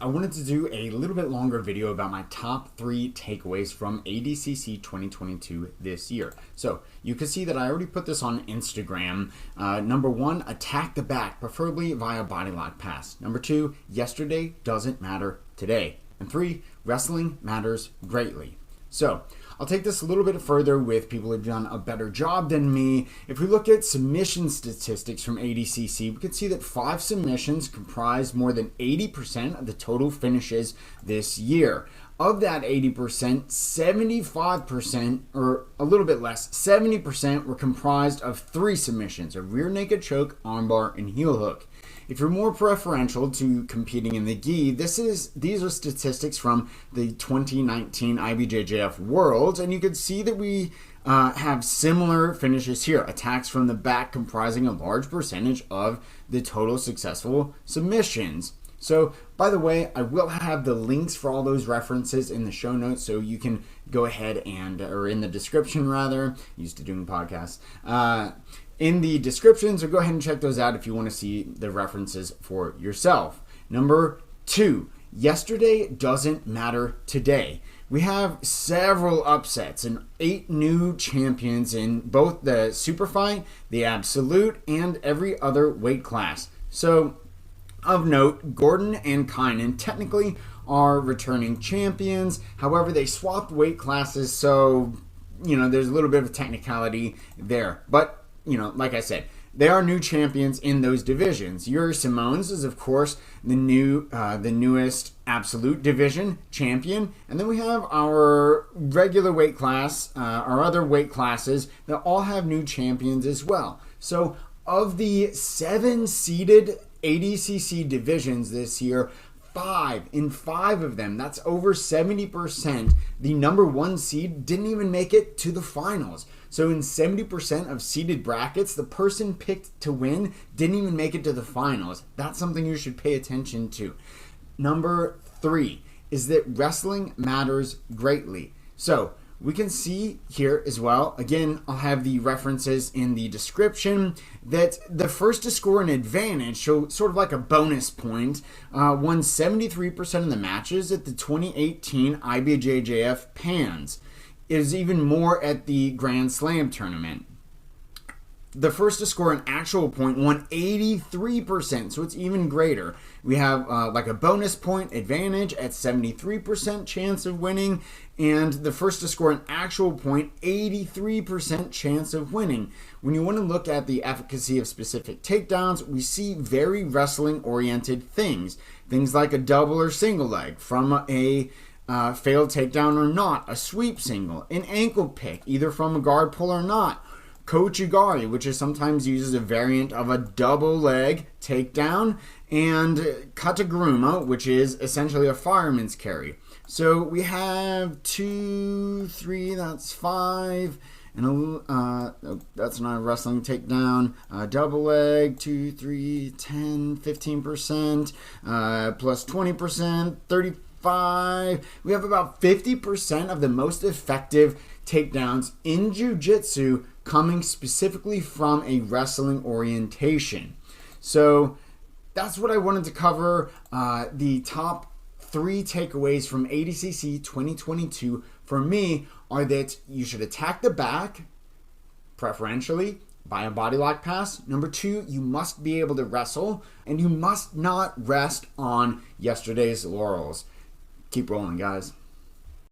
wanted to do a little bit longer video about my top 3 takeaways from ADCC 2022 this year. So you can see that I already put this on Instagram. Number 1, attack the back, preferably via body lock pass. Number 2, yesterday doesn't matter today. And 3, wrestling matters greatly. So I'll take this a little bit further with people who've done a better job than me. If we look at submission statistics from ADCC, we can see that 5 submissions comprise more than 80% of the total finishes this year. Of that 80%, 75%, or a little bit less, 70% were comprised of 3 submissions: a rear naked choke, armbar, and heel hook. If you're more preferential to competing in the gi, these are statistics from the 2019 ibjjf Worlds, and you can see that we have similar finishes here. Attacks from the back comprising a large percentage of the total successful submissions. So, by the way, I will have the links for all those references in the show notes, so you can go ahead and, or in the description rather, used to doing podcasts, in the description, so go ahead and check those out if you want to see the references for yourself. Number 2, yesterday doesn't matter today. We have several upsets and 8 new champions in both the super fight, the absolute, and every other weight class. So, of note, Gordon and Kynan technically are returning champions. However, they swapped weight classes, so, there's a little bit of technicality there. But, like I said, they are new champions in those divisions. Yuri Simones is, of course, the newest absolute division champion. And then we have our regular weight class, our other weight classes that all have new champions as well. So, of the 7 seeded ADCC divisions this year, 5 of them, that's over 70%, the number 1 seed didn't even make it to the finals. So in 70% of seeded brackets, the person picked to win didn't even make it to the finals. That's something you should pay attention to. Number 3 is that wrestling matters greatly. So we can see here as well, again, I'll have the references in the description, that the first to score an advantage, so sort of like a bonus point, won 73% of the matches at the 2018 ibjjf Pans. It is even more at the Grand Slam tournament. The first to score an actual point won 83%, so it's even greater. We have like a bonus point advantage at 73% chance of winning, and the first to score an actual point, 83% chance of winning. When you want to look at the efficacy of specific takedowns, we see very wrestling-oriented things. Things like a double or single leg from a failed takedown or not, a sweep single, an ankle pick, either from a guard pull or not, kochigari, which is sometimes used as a variant of a double leg takedown, and kataguruma, which is essentially a fireman's carry. So we have 2, 3, that's 5, and that's not a wrestling takedown. Double leg, 2, 3, 10, 15%, plus 20%, 35. We have about 50% of the most effective takedowns in jiu-jitsu coming specifically from a wrestling orientation. So that's what I wanted to cover. The top 3 takeaways from ADCC 2022 for me are that you should attack the back, preferentially by a body lock pass. Number 2, you must be able to wrestle, and you must not rest on yesterday's laurels. Keep rolling, guys.